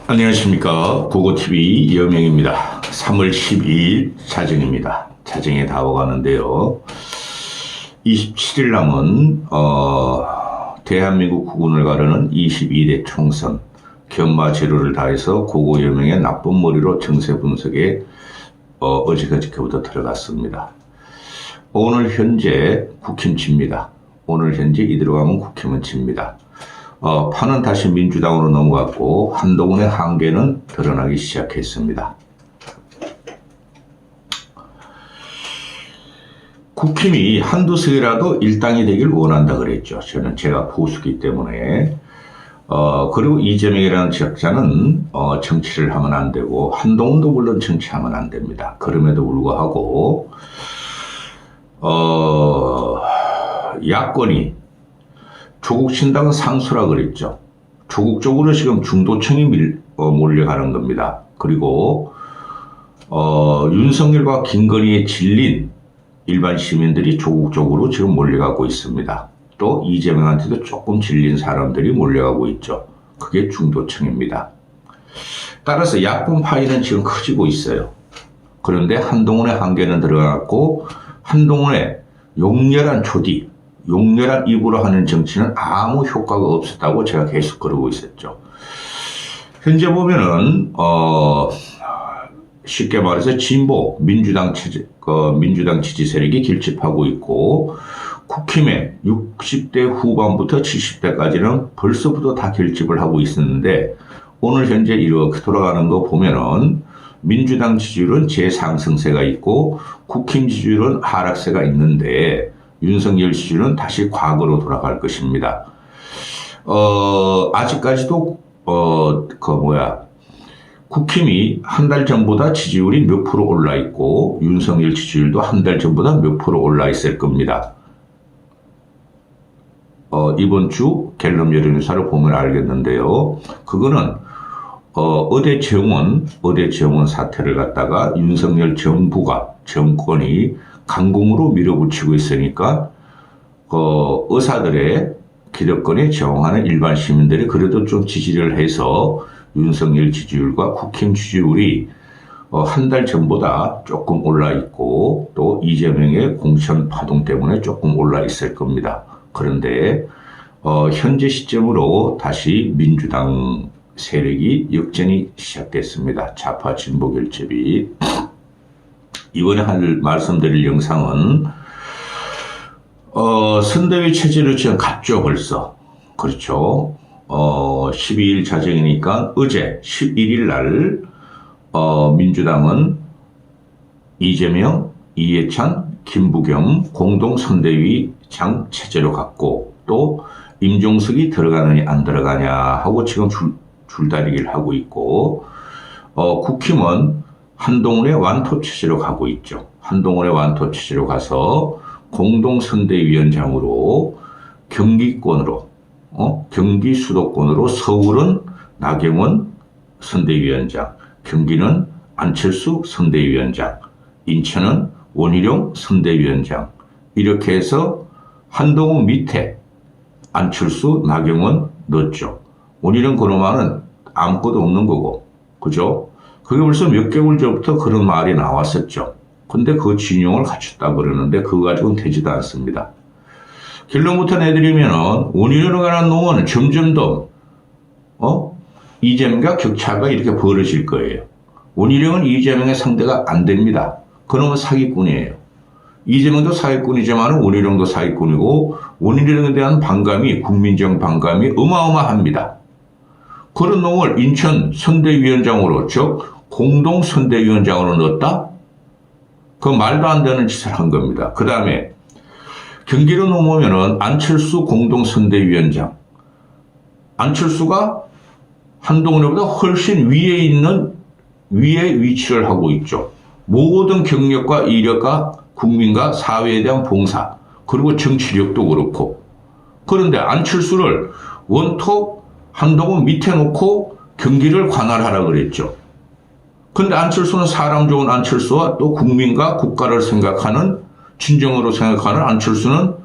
안녕하십니까. 고고TV 여명입니다. 3월 12일 자정입니다. 자정에 다 오가는데요. 27일 남은 대한민국 국군을 가르는 22대 총선 견마제로를 다해서 고고 여명의 나쁜 머리로 정세 분석에 어저께부터 들어갔습니다. 오늘 현재 국힘 집니다. 오늘 현재 이대로 가면 국힘은 집니다. 판은 다시 민주당으로 넘어갔고 한동훈의 한계는 드러나기 시작했습니다. 국힘이 한두 석이라도 일당이 되길 원한다 그랬죠. 제가 보수기 때문에. 그리고 이재명이라는 지역자는 정치를 하면 안 되고 한동훈도 물론 정치하면 안 됩니다. 그럼에도 불구하고 야권이 조국 신당은 상수라 그랬죠. 조국 쪽으로 지금 중도층이 몰려가는 겁니다. 그리고 윤석열과 김건희에 질린 일반 시민들이 조국 쪽으로 지금 몰려가고 있습니다. 또 이재명한테도 조금 질린 사람들이 몰려가고 있죠. 그게 중도층입니다. 따라서 야권 파이는 지금 커지고 있어요. 그런데 한동훈의 한계는 들어갔고 한동훈의 용렬한 초디, 용렬한 입으로 하는 정치는 아무 효과가 없었다고 제가 계속 그러고 있었죠. 현재 보면은 쉽게 말해서 진보 민주당 지지 세력이 길집하고 있고 국힘의 60대 후반부터 70대까지는 벌써부터 다 결집을 하고 있었는데 오늘 현재 이렇게 돌아가는 거 보면은 민주당 지지율은 재상승세가 있고 국힘 지지율은 하락세가 있는데 윤석열 지지율은 다시 과거로 돌아갈 것입니다. 아직까지도 국힘이 한 달 전보다 지지율이 몇 프로 올라 있고 윤석열 지지율도 한 달 전보다 몇 프로 올라 있을 겁니다. 이번 주 갤럽 여론조사를 보면 알겠는데요. 그거는 어대 정원 사태를 갖다가 윤석열 정권이 강공으로 밀어붙이고 있으니까 의사들의 기득권에 저항하는 일반 시민들이 그래도 좀 지지를 해서 윤석열 지지율과 국힘 지지율이 한 달 전보다 조금 올라 있고 또 이재명의 공천 파동 때문에 조금 올라 있을 겁니다. 그런데 현재 시점으로 다시 민주당 세력이 역전이 시작됐습니다. 좌파 진보 결집이. 이번에 말씀드릴 영상은 선대위 체제로 지금 갔죠 벌써. 그렇죠. 12일 자정이니까 어제 11일 날 민주당은 이재명, 이해찬, 김부겸 공동 선대위장 체제로 갔고 또 임종석이 들어가느냐 안 들어가냐 하고 지금 줄다리기를 하고 있고 국힘은 한동훈의 완토 체제로 가고 있죠. 한동훈의 완토 체제로 가서 공동선대위원장으로 경기권으로 경기 수도권으로 서울은 나경원 선대위원장, 경기는 안철수 선대위원장, 인천은 원희룡 선대위원장 이렇게 해서 한동훈 밑에 안철수, 나경원 넣었죠. 원희룡 그놈아는 아무것도 없는 거고, 그죠? 그게 벌써 몇 개월 전부터 그런 말이 나왔었죠. 근데 그 진용을 갖췄다 그러는데 그거 가지고는 되지도 않습니다. 결론부터 내드리면은 원희룡에 관한 논어는 점점 더 이재명과 격차가 이렇게 벌어질 거예요. 원희룡은 이재명의 상대가 안 됩니다. 그놈은 사기꾼이에요. 이재명도 사기꾼이지만 원희룡도 사기꾼이고 원희룡에 대한 반감이 국민적 반감이 어마어마합니다. 그런 놈을 인천 선대위원장으로 즉 공동선대위원장으로 넣었다? 그 말도 안 되는 짓을 한 겁니다. 그 다음에 경기로 넘어오면은 안철수 공동선대위원장. 안철수가 한동훈보다 훨씬 위에 위치를 하고 있죠. 모든 경력과 이력과 국민과 사회에 대한 봉사, 그리고 정치력도 그렇고. 그런데 안철수를 원톱 한동훈 밑에 놓고 경기를 관할하라 그랬죠. 근데 안철수는 사람 좋은 안철수와 또 국민과 국가를 생각하는 진정으로 생각하는 안철수는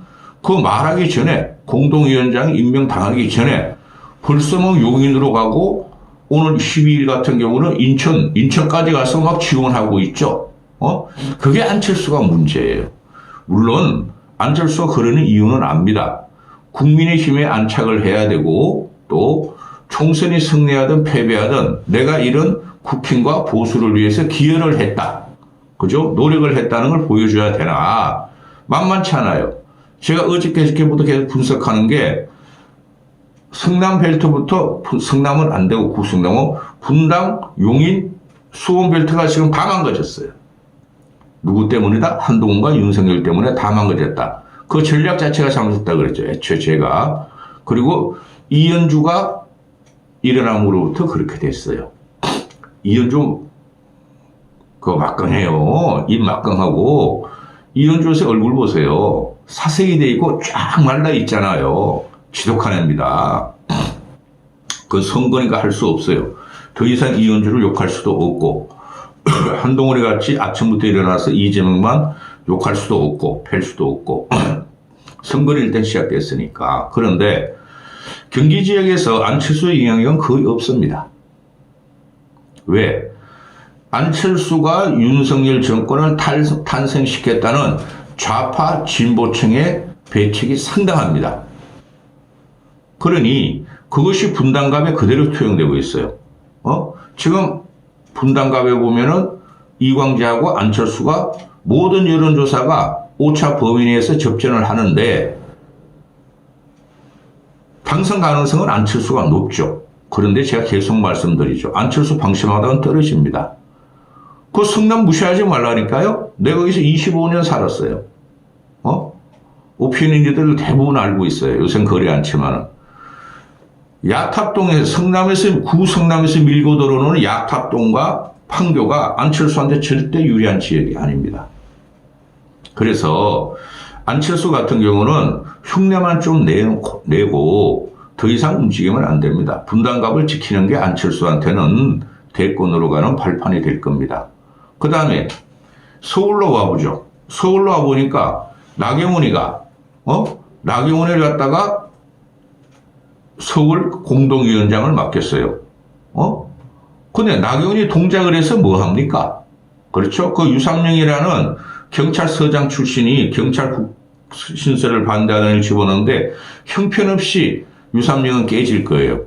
그 말하기 전에 공동위원장이 임명당하기 전에 벌써 뭐 용인으로 가고 오늘 12일 같은 경우는 인천까지 가서 막 지원하고 있죠. 그게 안철수가 문제예요. 물론 안철수가 그러는 이유는 압니다. 국민의힘에 안착을 해야 되고 또 총선이 승리하든 패배하든 내가 이런 국힘과 보수를 위해서 기여를 했다. 그죠? 노력을 했다는 걸 보여줘야 되나. 만만치 않아요. 제가 어저께부터 계속 분석하는 게 성남 벨트부터 성남은 안 되고 구성남은 분당, 용인, 수원 벨트가 지금 다 망가졌어요. 누구 때문이다? 한동훈과 윤석열 때문에 다 망가졌다. 그 전략 자체가 잘못됐다 그랬죠. 애초에 제가. 그리고 이현주가 일어남으로부터 그렇게 됐어요. 이현주 그거 막강해요. 입 막강하고 이현주의 얼굴 보세요. 사색이 돼 있고 쫙 말라 있잖아요. 지독한 애입니다. 그 선거니까 할 수 없어요. 더 이상 이현주를 욕할 수도 없고 한동훈이 같이 아침부터 일어나서 이재명만 욕할 수도 없고 팰 수도 없고 선거는 일단 시작됐으니까. 그런데 경기 지역에서 안철수의 영향력은 거의 없습니다. 왜? 안철수가 윤석열 정권을 탄생시켰다는 좌파 진보층의 배척이 상당합니다. 그러니 그것이 분당갑에 그대로 투영되고 있어요. 지금 분당갑에 보면은 이광재하고 안철수가 모든 여론조사가 5차 범위내에서 접전을 하는데 당선 가능성은 안철수가 높죠. 그런데 제가 계속 말씀드리죠. 안철수 방심하다가 떨어집니다. 그 성남 무시하지 말라니까요. 내가 거기서 25년 살았어요. 오피니언들 대부분 알고 있어요. 요새는 거리 않지만은. 야탑동에서 구성남에서 밀고 들어오는 야탑동과 판교가 안철수한테 절대 유리한 지역이 아닙니다. 그래서 안철수 같은 경우는 흉내만 좀 내고 더 이상 움직이면 안 됩니다. 분당갑을 지키는 게 안철수한테는 대권으로 가는 발판이 될 겁니다. 그 다음에 서울로 와보죠. 서울로 와보니까 나경원이가 나경원을 갖다가 서울 공동위원장을 맡겼어요. 근데 나경원이 동작을 해서 뭐 합니까? 그렇죠? 그 유삼영이라는 경찰서장 출신이 경찰 신설을 반대하는 일 집어넣는데 형편없이 유삼영은 깨질 거예요.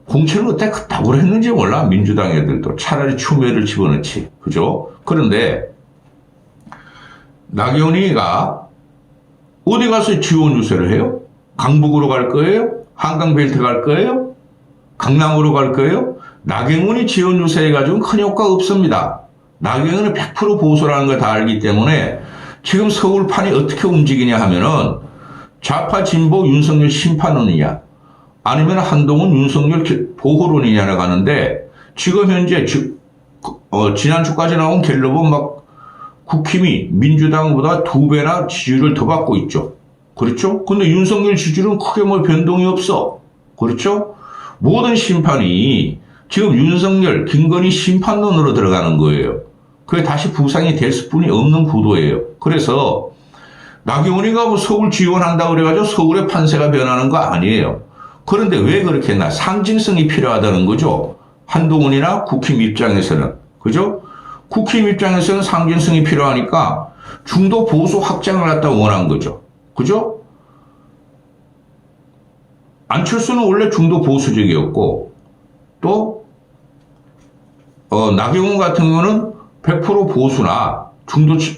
공천을 어떻게 그따구로 했는지 몰라. 민주당 애들도 차라리 추미애를 집어넣지. 그죠? 그런데 나경원이가 어디 가서 지원 유세를 해요? 강북으로 갈 거예요? 한강벨트 갈 거예요? 강남으로 갈 거예요? 나경원이 지원 유세해가지고 큰 효과가 없습니다. 나경원은 100% 보수라는 걸 다 알기 때문에 지금 서울판이 어떻게 움직이냐 하면은 좌파 진보 윤석열 심판론이냐 아니면 한동훈 윤석열 보호론이냐 나가는데 지금 현재 지난주까지 나온 갤럽은 막 국힘이 민주당보다 2배나 지지율을 더 받고 있죠. 그렇죠? 근데 윤석열 지지율은 크게 뭐 변동이 없어. 그렇죠? 모든 심판이 지금 윤석열, 김건희 심판론으로 들어가는 거예요. 그게 다시 부상이 될 수뿐이 없는 구도예요. 그래서 나경원이가 뭐 서울 지원한다고 그래가지고 서울의 판세가 변하는 거 아니에요. 그런데 왜 그렇게 했나? 상징성이 필요하다는 거죠. 한동훈이나 국힘 입장에서는. 그죠? 국힘 입장에서는 상징성이 필요하니까 중도 보수 확장을 갖다 원한 거죠. 그죠? 안철수는 원래 중도 보수적이었고 또 나경원 같은 경우는 100% 보수나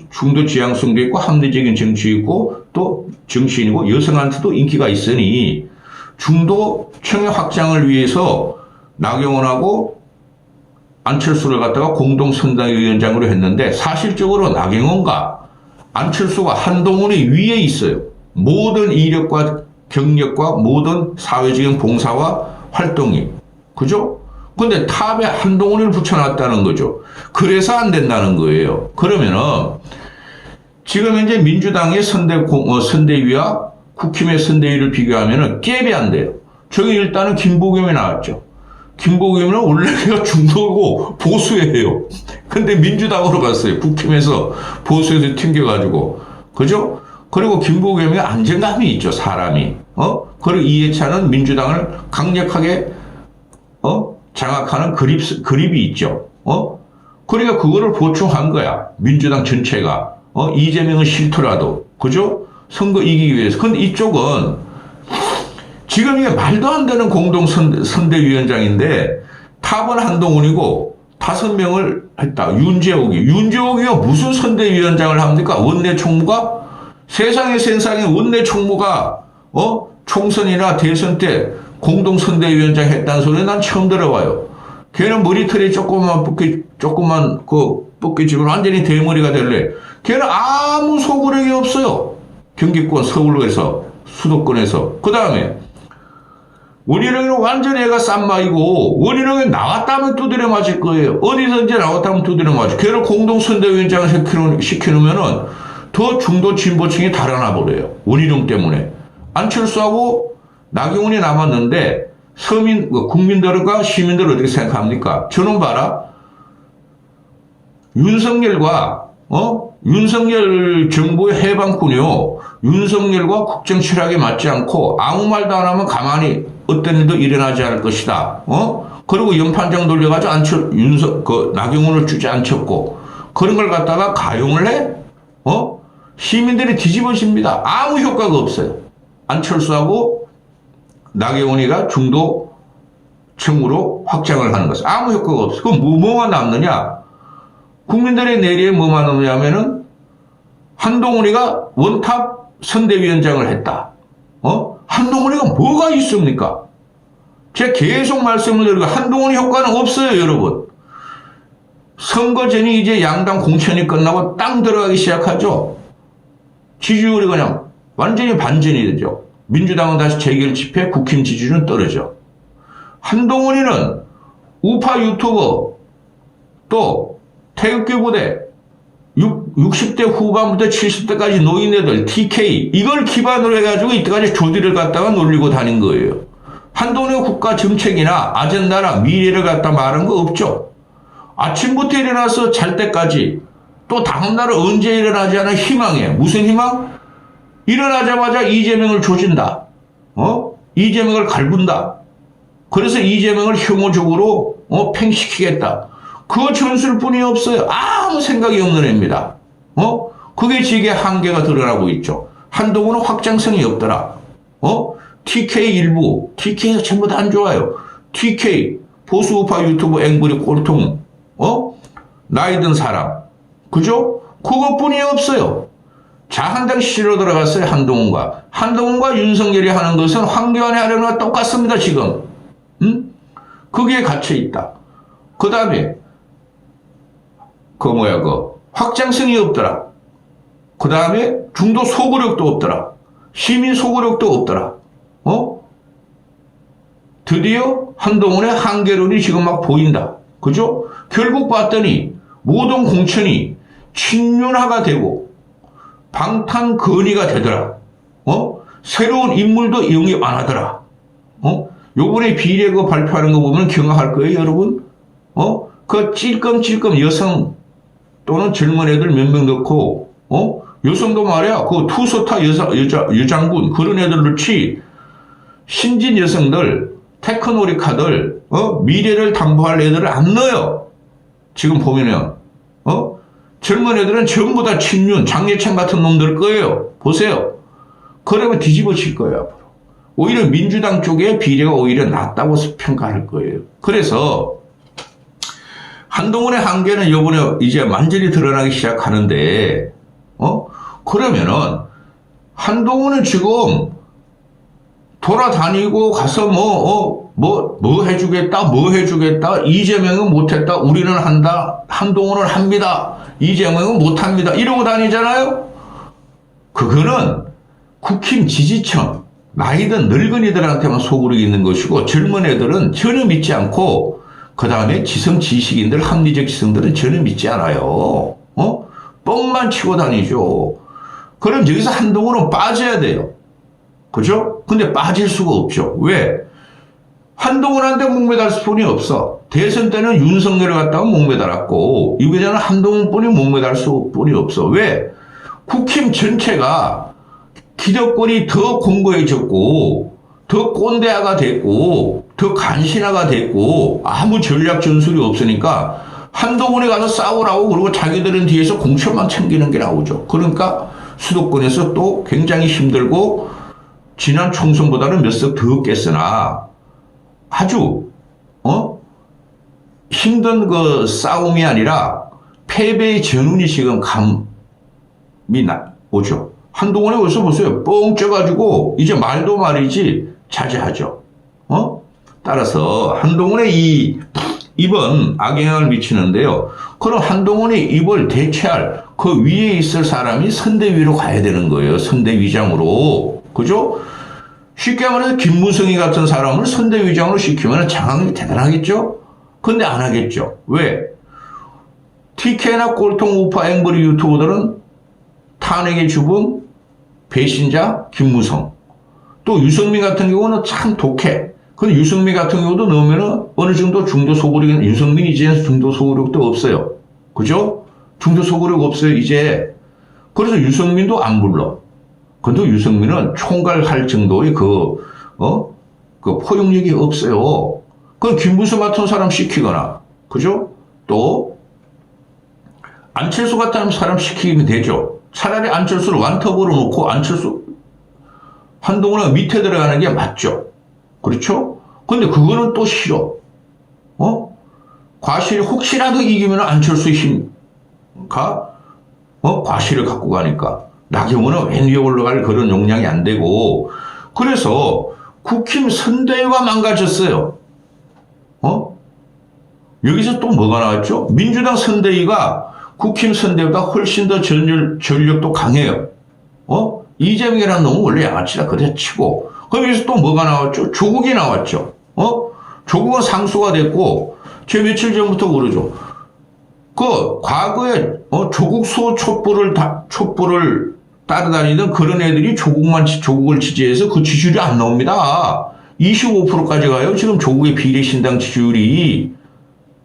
중도 지향성도 있고 합리적인 정치 있고 또 정치인이고 여성한테도 인기가 있으니 중도 청의 확장을 위해서 나경원하고 안철수를 갖다가 공동 선대위원장으로 했는데 사실적으로 나경원과 안철수가 한동훈이 위에 있어요. 모든 이력과 경력과 모든 사회적인 봉사와 활동이. 그죠? 근데 탑에 한동훈을 붙여놨다는 거죠. 그래서 안 된다는 거예요. 그러면은 지금 현재 민주당의 선대위와 국힘의 선대위를 비교하면은 갭이 안 돼요. 저기 일단은 김부겸이 나왔죠. 김부겸은 원래가 중도고 보수예요. 근데 민주당으로 갔어요. 국힘에서 보수에서 튕겨가지고. 그죠? 그리고 김부겸이 안정감이 있죠, 사람이. 그리고 이해찬은 민주당을 강력하게, 장악하는 그립이 있죠. 그러니까 그거를 보충한 거야. 민주당 전체가. 이재명은 싫더라도. 그죠? 선거 이기기 위해서. 근데 이쪽은 지금 이게 말도 안 되는 공동선대위원장인데 탑은 한동훈이고 5명을 했다. 윤재옥이가 무슨 선대위원장을 합니까? 원내 총무가? 세상에 원내 총무가 총선이나 대선 때 공동선대위원장 했다는 소리 난 처음 들어봐요. 걔는 머리털이 조금만 뽑기지만 완전히 대머리가 될래. 걔는 아무 소구력이 없어요. 경기권 서울에서 수도권에서. 그 다음에 원희룡이는 완전히 애가 쌈마이고 원희룡이 나왔다면 두드려 맞을 거예요. 어디든지 나왔다면 두드려 맞을. 걔를 공동선대위원장을 시켜놓으면은 더 중도 진보층이 달아나 버려요. 원희룡 때문에. 안철수하고 나경원이 남았는데 국민들과 시민들 어떻게 생각합니까? 저는 봐라. 윤석열 정부의 해방군이요. 윤석열과 국정 철학에 맞지 않고 아무 말도 안 하면 가만히 어떤 일도 일어나지 않을 것이다. 그리고 연판장 돌려가지고 나경원을 주저앉혔고 그런 걸 갖다가 가용을 해? 시민들이 뒤집어집니다. 아무 효과가 없어요. 안철수하고 나경원이가 중도층으로 확장을 하는 것은 아무 효과가 없어요. 그럼 뭐가 남느냐? 국민들의 내리에 뭐만 남느냐면은 한동훈이가 원탑 선대위원장을 했다. 한동훈이가 뭐가 있습니까? 제가 계속 말씀을 드리고 한동훈이 효과는 없어요, 여러분. 선거 전이 이제 양당 공천이 끝나고 땅 들어가기 시작하죠. 지지율이 그냥 완전히 반전이 되죠. 민주당은 다시 재결 집회, 국힘 지지율은 떨어져. 한동훈이는 우파 유튜버 또 태극기 부대 60대 후반부터 70대까지 노인네들 TK 이걸 기반으로 해가지고 이때까지 조디를 갖다가 놀리고 다닌 거예요. 한동훈의 국가 정책이나 아젠다나 미래를 갖다 말한 거 없죠. 아침부터 일어나서 잘 때까지 또 다음날 언제 일어나지 않은 희망에 무슨 희망? 일어나자마자 이재명을 조진다. 이재명을 갈군다. 그래서 이재명을 혐오적으로 팽시키겠다. 그 전술뿐이 없어요. 아무 생각이 없는 애입니다. 그게 지게 한계가 드러나고 있죠. 한동훈은 확장성이 없더라. TK 일부, TK에서 전부 다 안 좋아요. TK, 보수우파 유튜브 앵그리 꼴통, 나이 든 사람. 그죠? 그것뿐이 없어요. 자한당 실로 들어갔어요, 한동훈과. 한동훈과 윤석열이 하는 것은 황교안이 하려는 거와 똑같습니다, 지금. 거기에 갇혀있다. 그 다음에, 확장성이 없더라. 그 다음에 중도 소구력도 없더라. 시민 소구력도 없더라. 드디어 한동훈의 한계론이 지금 막 보인다. 그죠? 결국 봤더니 모든 공천이 친윤화가 되고 방탄건의가 되더라. 새로운 인물도 영입 안 하더라. 요번에 비례 그 발표하는 거 보면 경악할 거예요, 여러분. 그 찔끔찔끔 여성 또는 젊은 애들 몇 명 넣고, 여성도 말이야, 그 투소타 여장군, 그런 애들 넣지, 신진 여성들, 테크노리카들, 미래를 담보할 애들을 안 넣어요. 지금 보면은, 젊은 애들은 전부 다 친윤, 장례찬 같은 놈들 거예요. 보세요. 그러면 뒤집어질 거예요, 앞으로. 오히려 민주당 쪽에 비례가 오히려 낫다고 평가할 거예요. 그래서, 한동훈의 한계는 요번에 이제 완전히 드러나기 시작하는데, 그러면은, 한동훈은 지금 돌아다니고 가서 뭐 해주겠다, 이재명은 못했다, 우리는 한다, 한동훈은 합니다, 이재명은 못합니다, 이러고 다니잖아요? 그거는 국힘 지지층, 나이든 늙은이들한테만 소구력이 있는 것이고, 젊은 애들은 전혀 믿지 않고, 그 다음에 지성 지식인들, 합리적 지성들은 전혀 믿지 않아요. 뻥만 치고 다니죠. 그럼 여기서 한동훈은 빠져야 돼요. 그죠? 근데 빠질 수가 없죠. 왜? 한동훈한테 목매달 수뿐이 없어. 대선 때는 윤석열을 갖다가 목매달았고, 이번에는 한동훈뿐이 목매달 수뿐이 없어. 왜? 국힘 전체가 기득권이 더 공고해졌고, 더 꼰대화가 됐고, 더 간신화가 됐고 아무 전략 전술이 없으니까 한동훈에 가서 싸우라고 그러고 자기들은 뒤에서 공천만 챙기는 게 나오죠. 그러니까 수도권에서 또 굉장히 힘들고 지난 총선보다는 몇 석 더 깼으나 아주 힘든 그 싸움이 아니라 패배의 전운이 지금 감이 오죠. 한동훈이 벌써 보세요. 뻥 쪄가지고 이제 말도 말이지 자제하죠. 따라서 한동훈의 이번 악영향을 미치는데요. 그럼 한동훈이 이걸 대체할 그 위에 있을 사람이 선대위로 가야 되는 거예요. 선대위장으로. 그죠? 쉽게 말해서 김무성이 같은 사람을 선대위장으로 시키면 장악이 대단하겠죠? 근데 안 하겠죠. 왜? TK나 꼴통 우파 앵벌이 유튜버들은 탄핵의 주범, 배신자, 김무성. 또 유승민 같은 경우는 참 독해. 근데 유승민 같은 경우도 넣으면은 어느 정도 중도 소구력, 유승민 이제는 중도 소구력도 없어요. 그죠? 중도 소구력 없어요, 이제. 그래서 유승민도 안 불러. 근데 유승민은 총괄할 정도의 그 포용력이 없어요. 그 김무성 같은 사람 시키거나, 그죠? 또, 안철수 같은 사람 시키면 되죠. 차라리 안철수를 완톱으로 놓고 한동훈은 밑에 들어가는 게 맞죠. 그렇죠? 근데 그거는 또 싫어. 과실, 혹시라도 이기면 안철수의 힘가, 과실을 갖고 가니까. 나경원은 왼 위에 올라갈 그런 역량이 안 되고, 그래서 국힘 선대위가 망가졌어요. 여기서 또 뭐가 나왔죠? 민주당 선대위가 국힘 선대위보다 훨씬 더 전력도 강해요. 이재명이라는 놈은 원래 양아치다 그래 치고. 거기서 또 뭐가 나왔죠? 조국이 나왔죠. 조국은 상수가 됐고, 제 며칠 전부터 그러죠. 그 과거에 조국 수 촛불을 따라다니던 그런 애들이 조국을 지지해서 그 지지율이 안 나옵니다. 25%까지 가요. 지금 조국의 비례신당 지지율이.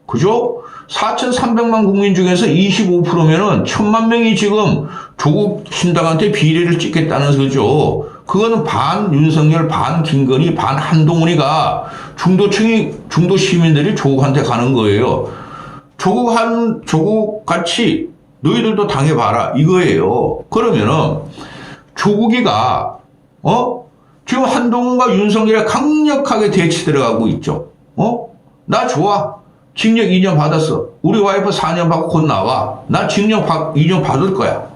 그죠? 4,300만 국민 중에서 25%면은 1,000만 명이 지금 조국 신당한테 비례를 찍겠다는 거죠. 그거는 반 윤석열, 반 김건희, 반 한동훈이가 중도 시민들이 조국한테 가는 거예요. 조국 같이 너희들도 당해봐라 이거예요. 그러면은 조국이가 지금 한동훈과 윤석열에 강력하게 대치 들어가고 있죠. 나 좋아. 징역 2년 받았어. 우리 와이프 4년 받고 곧 나와. 나 징역 2년 받을 거야.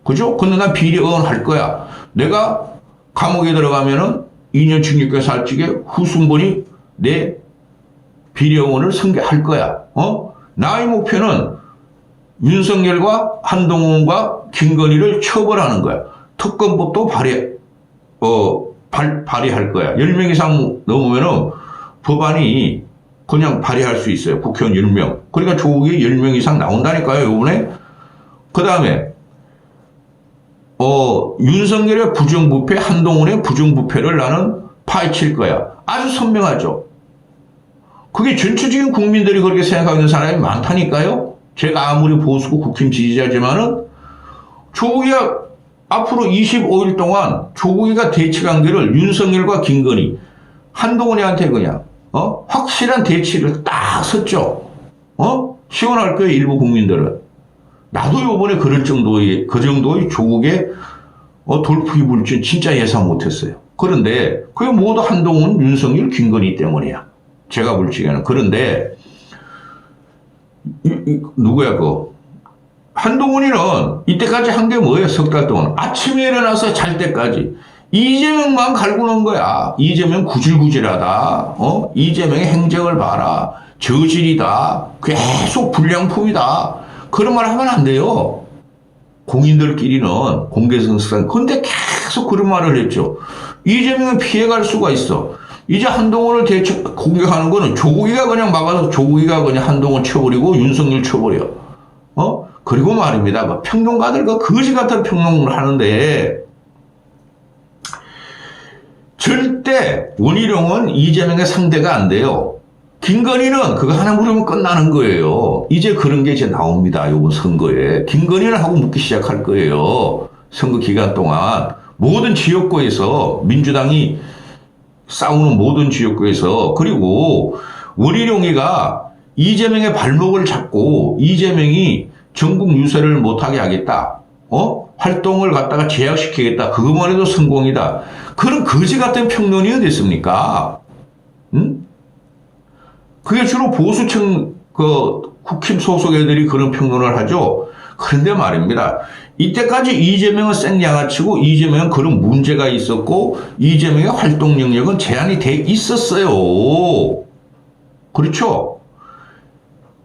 그죠? 근데 난 비리 의원할 거야. 내가 감옥에 들어가면은 2년 징역에 살찌게 후순번이 내 비리 의원을 승계할 거야. 나의 목표는 윤석열과 한동훈과 김건희를 처벌하는 거야. 특검법도 발의할 거야. 10명 이상 넘으면은 법안이 그냥 발의할 수 있어요. 국회의원 10명. 그러니까 조국이 10명 이상 나온다니까요, 이번에. 그 다음에, 윤석열의 부정부패, 한동훈의 부정부패를 나는 파헤칠 거야. 아주 선명하죠. 그게 전체적인 국민들이 그렇게 생각하고 있는 사람이 많다니까요. 제가 아무리 보수고 국힘 지지자지만은 조국이가 앞으로 25일 동안 조국이가 대치 관계를 윤석열과 김건희, 한동훈이한테 그냥 확실한 대치를 딱 섰죠. 시원할 거예요, 일부 국민들은. 나도 요번에 그 정도의 조국의 돌풍이 불 줄 진짜 예상 못했어요. 그런데 그게 모두 한동훈, 윤석열, 김건희 때문이야. 제가 볼 적에는. 그런데 누구야 한동훈이는 이때까지 한 게 뭐예요? 석 달 동안. 아침에 일어나서 잘 때까지. 이재명만 갈고 놓은 거야. 이재명 구질구질하다. 이재명의 행적을 봐라. 저질이다. 계속 불량품이다. 그런 말 하면 안 돼요. 공인들끼리는 공개성스러운. 근데 계속 그런 말을 했죠. 이재명은 피해갈 수가 있어. 이제 한동훈을 공격하는 거는 조국이가 그냥 막아서 조국이가 그냥 한동훈 쳐버리고 윤석열 쳐버려. 그리고 말입니다. 평론가들 거지 같은 평론을 하는데 절대 원희룡은 이재명의 상대가 안 돼요. 김건희는 그거 하나 물으면 끝나는 거예요. 이제 그런 게 이제 나옵니다. 이번 선거에. 김건희는 하고 묻기 시작할 거예요. 선거 기간 동안 모든 지역구에서 민주당이 싸우는 모든 지역구에서. 그리고 원희룡이가 이재명의 발목을 잡고 이재명이 전국 유세를 못하게 하겠다. 활동을 갖다가 제약시키겠다. 그것만 해도 성공이다. 그런 거지 같은 평론이 어디 있습니까? 응? 그게 주로 보수층 국힘 소속 애들이 그런 평론을 하죠. 그런데 말입니다. 이때까지 이재명은 생양아치고 이재명은 그런 문제가 있었고 이재명의 활동 영역은 제한이 돼 있었어요. 그렇죠?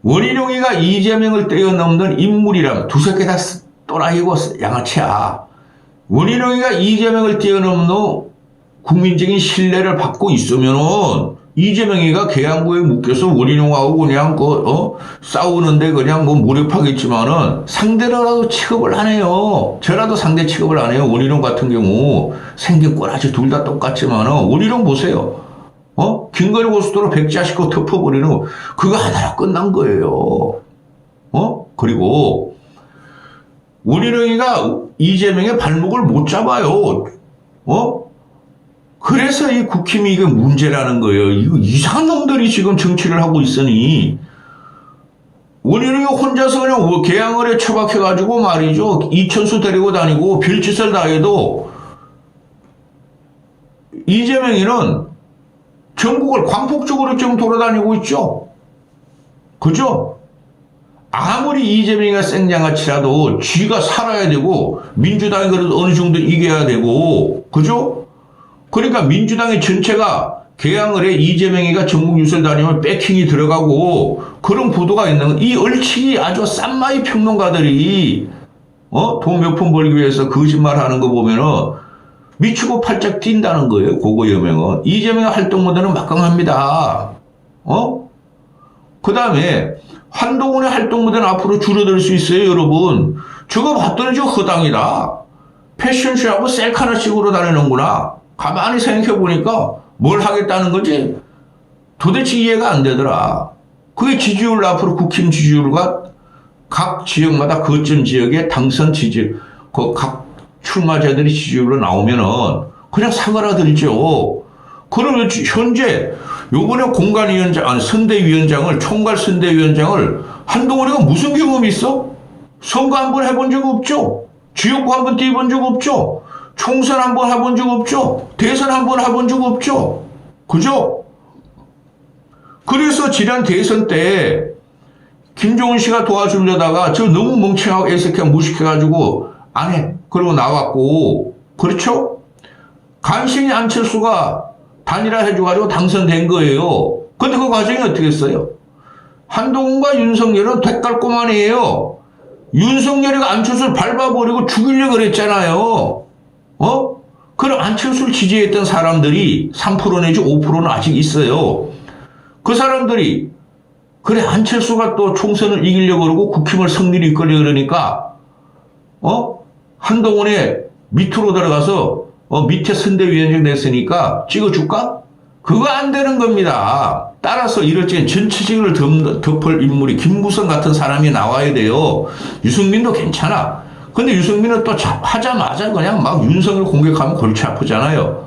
원희룡이가 이재명을 뛰어넘는 인물이라면 두세 개 다 또라이고 양아치야. 원희룡이가 이재명을 뛰어넘는 국민적인 신뢰를 받고 있으면은 이재명이가 계양구에 묶여서 원희룡하고 그냥 싸우는데 그냥 몰입하겠지만은 상대라도 취급을 안 해요. 저라도 상대 취급을 안 해요. 원희룡 같은 경우 생긴 꼬라지 둘 다 똑같지만은 원희룡 보세요. 긴거리 고속도로 100자씩 덮어버리는 거 그거 하나로 끝난 거예요. 그리고 원희룡이가 이재명의 발목을 못 잡아요. 그래서 이 국힘이 이게 문제라는 거예요. 이거 이상한 놈들이 지금 정치를 하고 있으니 원희룡이 혼자서 그냥 계양을에 처박혀가지고 말이죠. 이천수 데리고 다니고 별짓을 다 해도 이재명이는 전국을 광폭적으로 지금 돌아다니고 있죠. 그죠? 아무리 이재명이가 생양아치라도 쥐가 살아야 되고 민주당이 그래도 어느 정도 이겨야 되고 그죠? 그러니까 민주당의 전체가 계양을 해 이재명이가 전국 유세를 다니면 백킹이 들어가고 그런 보도가 있는 이 얼치기 아주 쌈마이 평론가들이 돈 몇 푼 벌기 위해서 거짓말하는 거 보면은 미치고 팔짝 뛴다는 거예요. 그거 여명은 이재명의 활동 모델은 막강합니다. 그 다음에 한동훈의 활동 모델은 앞으로 줄어들 수 있어요, 여러분. 저거 봤더니 저 허당이다. 패션쇼하고 셀카나식으로 다니는구나. 가만히 생각해보니까 뭘 하겠다는 거지? 도대체 이해가 안 되더라. 그게 지지율 앞으로 국힘 지지율과 각 지역마다 거점 지역의 당선 지지율, 각 출마자들이 지지율로 나오면은 그냥 사과라들죠. 그러면 현재 요번에 선대위원장을, 총괄 선대위원장을 한동훈이가 무슨 경험이 있어? 선거 한번 해본 적 없죠? 지역구 한번 뛰어본 적 없죠? 총선 한번 해본 적 없죠? 대선 한번 해본 적 없죠? 그죠? 그래서 지난 대선 때 김종인 씨가 도와주려다가 저 너무 멍청하고 애석해 무식해가지고 안 해. 그러고 나왔고, 그렇죠? 간신히 안철수가 단일화 해줘가지고 당선된 거예요. 근데 그 과정이 어떻게 했어요? 한동훈과 윤석열은 되깔꼬만이에요. 윤석열이가 안철수를 밟아버리고 죽이려고 그랬잖아요. 그럼 안철수를 지지했던 사람들이 3% 내지 5%는 아직 있어요. 그 사람들이 그래 안철수가 또 총선을 이기려고 그러고 국힘을 승리를 이끌려고 그러니까 한동훈의 밑으로 들어가서 밑에 선대위원장 됐으니까 찍어줄까? 그거 안 되는 겁니다. 따라서 이럴 적엔 전체적으로 덮을 인물이 김무성 같은 사람이 나와야 돼요. 유승민도 괜찮아. 근데 유승민은 또 하자마자 그냥 막 윤석열 공격하면 골치 아프잖아요.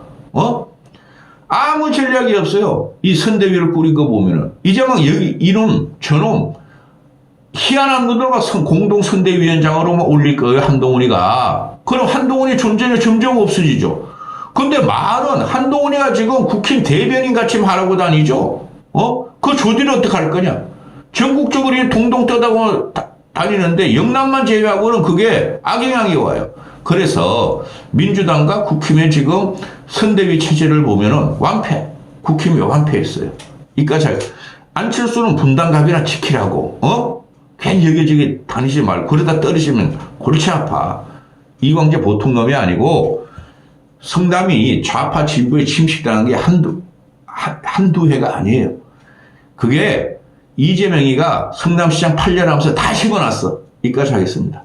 아무 전략이 없어요. 이 선대위를 꾸린 거 보면은. 이제 막 여기 이놈 저놈 희한한 놈들과 공동 선대위원장으로 막 올릴 거예요. 한동훈이가. 그럼 한동훈의 존재는 점점 없어지죠. 근데 말은 한동훈이가 지금 국힘 대변인 같이 말하고 다니죠. 그 조디는 어떻게 할 거냐. 전국적으로 동동 떠다고 다니는데 영남만 제외하고는 그게 악영향이 와요. 그래서 민주당과 국힘의 지금 선대위 체제를 보면은 완패. 국힘이 완패했어요. 이까지 안철수는 분당갑이나 지키라고. 괜히 여기저기 다니지 말고 그러다 떨어지면 골치 아파. 이광재 보통 놈이 아니고 성남이 좌파 진보에 침식당한 게 한두 해가 아니에요. 그게 이재명이가 성남시장 8년 하면서 다 씹어놨어. 이까지 하겠습니다.